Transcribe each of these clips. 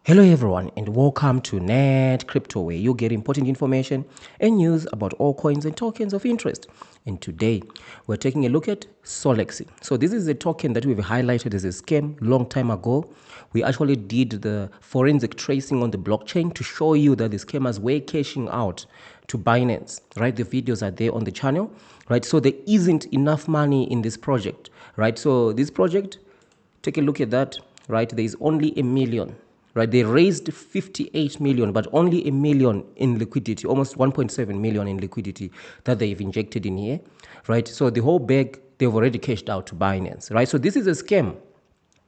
Hello everyone and welcome to NETCRYPTO, where you get important information and news about all coins and tokens of interest. And today we're taking a look at Solaxy. So this is a token that we've highlighted as a scam long time ago. We actually did the forensic tracing on the blockchain to show you that the scammers were cashing out to Binance, right? The videos are there on the channel, right? So there isn't enough money in this project, right? So this project, take a look at that, right? There is only $1 million. Right, they raised 58 million, but only $1 million in liquidity, almost 1.7 million in liquidity that they've injected in here, right? So the whole bag they've already cashed out to Binance, right? So this is a scam,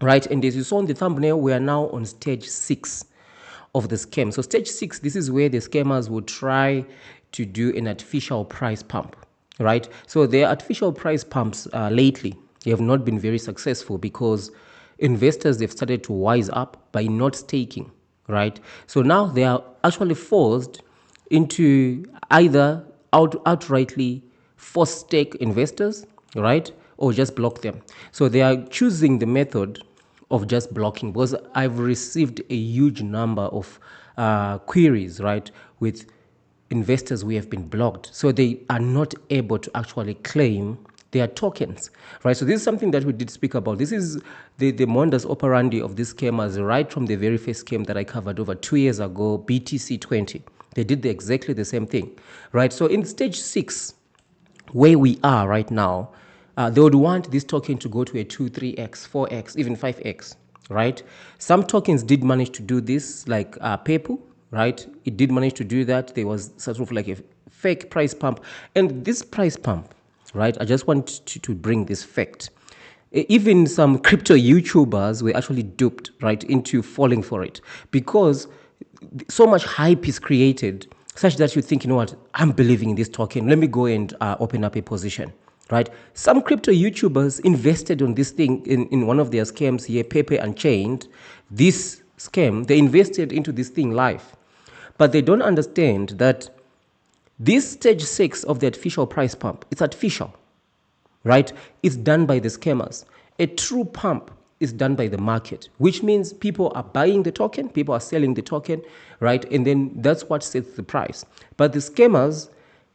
right? And as you saw in the thumbnail, we are now on stage 6 of the scam. So stage 6, this is where the scammers will try to do an artificial price pump, right? So their artificial price pumps lately have not been very successful because investors, they've started to wise up by not staking, right? So now they are actually forced into either outrightly force stake investors, right? Or just block them. So they are choosing the method of just blocking, because I've received a huge number of queries, right, with investors who have been blocked. So they are not able to actually claim their tokens, right? So this is something that we did speak about. This is the modus operandi of these scammers right from the very first scam that I covered over 2 years ago, BTC20. They did exactly the same thing, right? So in stage 6, where we are right now, they would want this token to go to a 2, 3x, 4x, even 5x, right? Some tokens did manage to do this, like PayPal, right? It did manage to do that. There was sort of like a fake price pump. And this price pump, right, I just want to bring this fact. Even some crypto YouTubers were actually duped, right, into falling for it, because so much hype is created such that you think, you know what, I'm believing in this token. Let me go and open up a position, right? Some crypto YouTubers invested on this thing in one of their scams here, Pepe Unchained. This scam, they invested into this thing live. But they don't understand that this stage 6 of the artificial price pump, it's artificial, right? It's done by the scammers. A true pump is done by the market, which means people are buying the token, people are selling the token, right? And then that's what sets the price. But the scammers,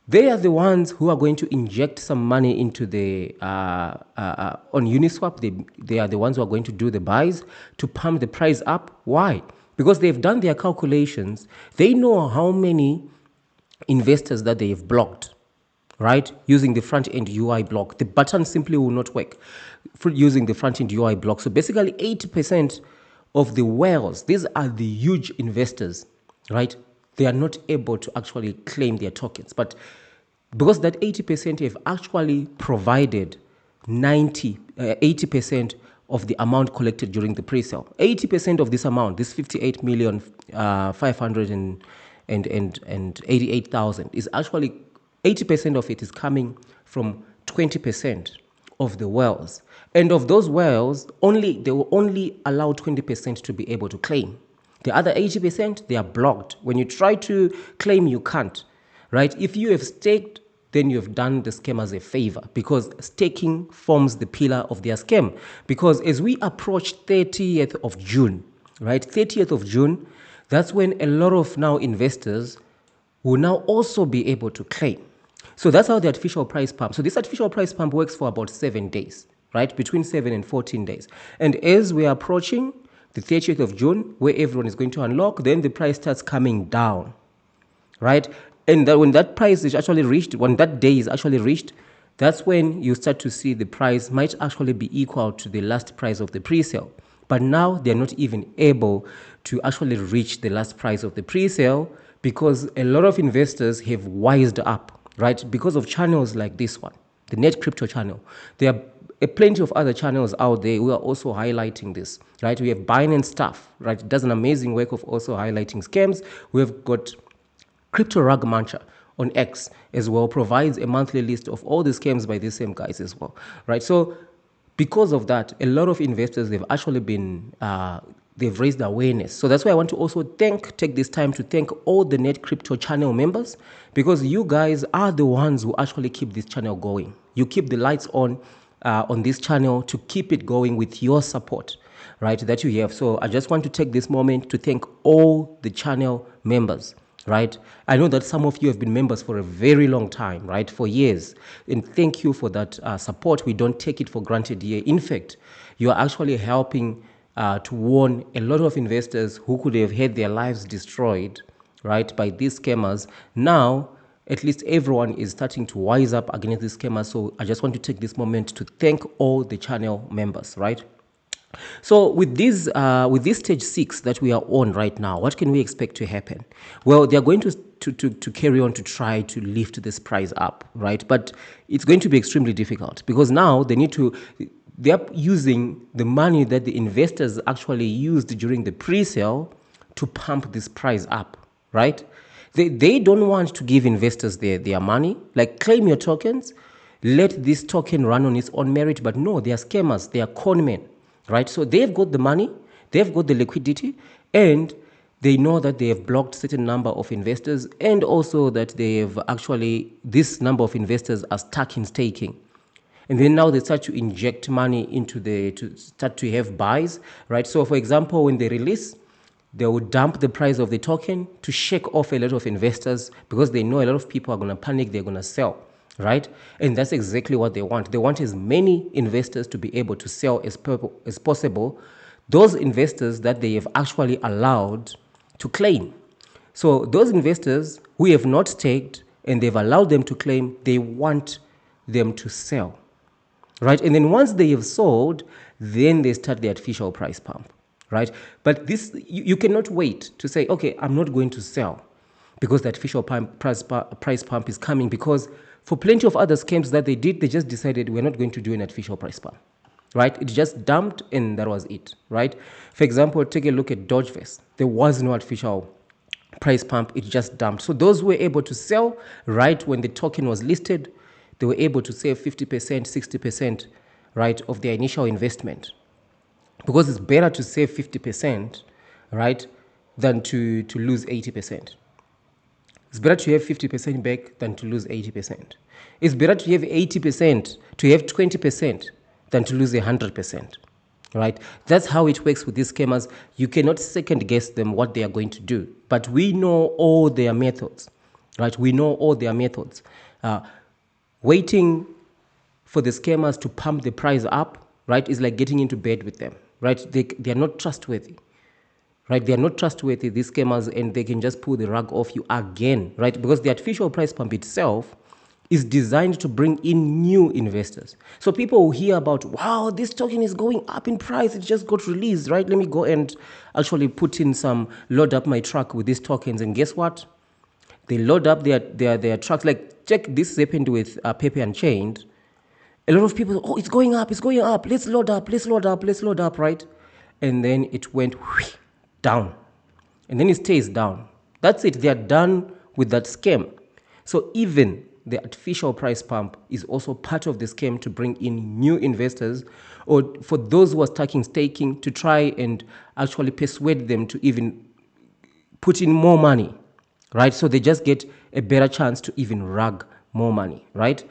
they are the ones who are going to inject some money into the, on Uniswap, they are the ones who are going to do the buys to pump the price up. Why? Because they've done their calculations. They know how many investors that they've blocked, right? Using the front-end UI block. The button simply will not work for using the front-end UI block. So basically 80% of the whales, these are the huge investors, right? They are not able to actually claim their tokens. But because that 80% have actually provided 80% of the amount collected during the pre-sale. 80% of this amount, this 58,588,000 is actually 80% of it is coming from 20% of the whales. And of those whales, they will only allow 20% to be able to claim. The other 80%, they are blocked. When you try to claim, you can't, right? If you have staked, then you have done the scammers a favor, because staking forms the pillar of their scam. Because as we approach 30th of June, right? 30th of June, that's when a lot of now investors will now also be able to claim. So that's how the artificial price pump. So this artificial price pump works for about 7 days, right? Between 7 and 14 days. And as we are approaching the 30th of June, where everyone is going to unlock, then the price starts coming down, right? And when that price is actually reached, when that day is actually reached, that's when you start to see the price might actually be equal to the last price of the pre-sale. But now they're not even able to actually reach the last price of the pre-sale, because a lot of investors have wised up, right? Because of channels like this one, the NETCRYPTO channel. There are plenty of other channels out there who are also highlighting this, right? We have Binance Stuff, right? It does an amazing work of also highlighting scams. We've got Crypto Rug Mancha on X as well, provides a monthly list of all the scams by these same guys as well, right? So because of that, a lot of investors, they've actually been, they've raised awareness. So that's why I want to also take this time to thank all the NETCRYPTO channel members, because you guys are the ones who actually keep this channel going. You keep the lights on this channel to keep it going with your support. right, that you have. So I just want to take this moment to thank all the channel members, right? I know that some of you have been members for a very long time, right, for years. And thank you for that support. We don't take it for granted here. In fact, you are actually helping to warn a lot of investors who could have had their lives destroyed, right, by these scammers. Now, at least everyone is starting to wise up against these scammers. So I just want to take this moment to thank all the channel members, right? So with this stage 6 that we are on right now, what can we expect to happen? Well, they are going to carry on to try to lift this price up, right? But it's going to be extremely difficult because now they're using the money that the investors actually used during the pre-sale to pump this price up, right? They don't want to give investors their money, like claim your tokens, let this token run on its own merit, but no, they are scammers, they are con men, right? So they've got the money, they've got the liquidity, and they know that they have blocked certain number of investors, and also that they have actually, this number of investors are stuck in staking. And then now they start to inject money to start to have buys, right? So for example, when they release, they will dump the price of the token to shake off a lot of investors because they know a lot of people are going to panic, they're going to sell, right? And that's exactly what they want. They want as many investors to be able to sell as possible, those investors that they have actually allowed to claim. So those investors who have not staked and they've allowed them to claim, they want them to sell, right? And then once they have sold, then they start the artificial price pump, right? But this, you cannot wait to say, okay, I'm not going to sell because the artificial price pump is coming, because for plenty of other scams that they did, they just decided we're not going to do an artificial price pump, right? It just dumped and that was it, right? For example, take a look at Dogeverse. There was no artificial price pump, it just dumped. So those who were able to sell right when the token was listed, they were able to save 50%, 60%, right, of their initial investment. Because it's better to save 50%, right, than to lose 80%. It's better to have 50% back than to lose 80%. It's better to have 80%, to have 20% than to lose 100%, right? That's how it works with these scammers. You cannot second guess them what they are going to do. But we know all their methods, right? We know all their methods. Waiting for the scammers to pump the price up, right, is like getting into bed with them, right? They are not trustworthy, right? They are not trustworthy, these scammers, and they can just pull the rug off you again, right? Because the artificial price pump itself is designed to bring in new investors. So people will hear about, wow, this token is going up in price, it just got released, right? Let me go and actually load up my truck with these tokens, and guess what? They load up their trucks. Like, check, this happened with Pepe Unchained. A lot of people, oh, it's going up, let's load up, right? And then it went down. And then it stays down. That's it, they are done with that scam. So even the artificial price pump is also part of the scam to bring in new investors, or for those who are stuck in staking, to try and actually persuade them to even put in more money, right? So they just get a better chance to even rug more money, right?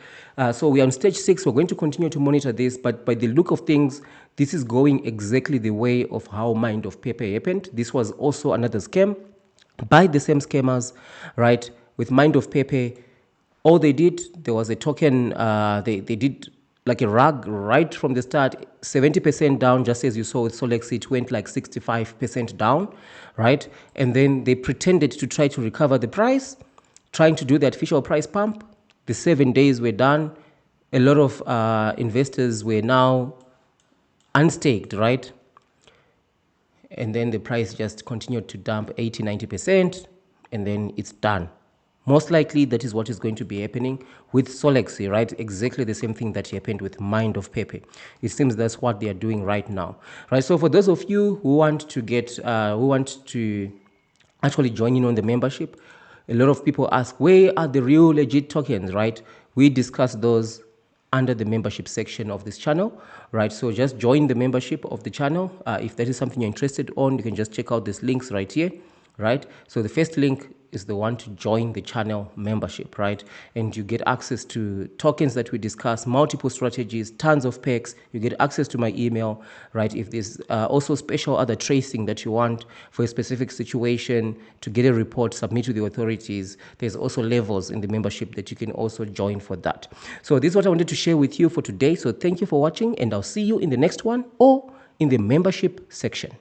So we are on stage 6. We're going to continue to monitor this, but by the look of things, this is going exactly the way of how Mind of Pepe happened. This was also another scam by the same scammers, right? With Mind of Pepe, all they did, there was a token, they did like a rug right from the start, 70% down, just as you saw with Solaxy, it went like 65% down, right? And then they pretended to try to recover the price, trying to do the artificial price pump. The 7 days were done. A lot of investors were now unstaked, right? And then the price just continued to dump 80, 90%, and then it's done. Most likely, that is what is going to be happening with Solaxy, right? Exactly the same thing that happened with Mind of Pepe. It seems that's what they are doing right now, right? So for those of you who want to actually join in on the membership, a lot of people ask, where are the real legit tokens, right? We discuss those under the membership section of this channel, right? So just join the membership of the channel. If that is something you're interested on, you can just check out these links right here, right? So the first link is the one to join the channel membership, right? And you get access to tokens that we discuss, multiple strategies, tons of perks. You get access to my email, right? If there's also special other tracing that you want for a specific situation, to get a report, submit to the authorities, there's also levels in the membership that you can also join for that. So this is what I wanted to share with you for today. So thank you for watching, and I'll see you in the next one or in the membership section.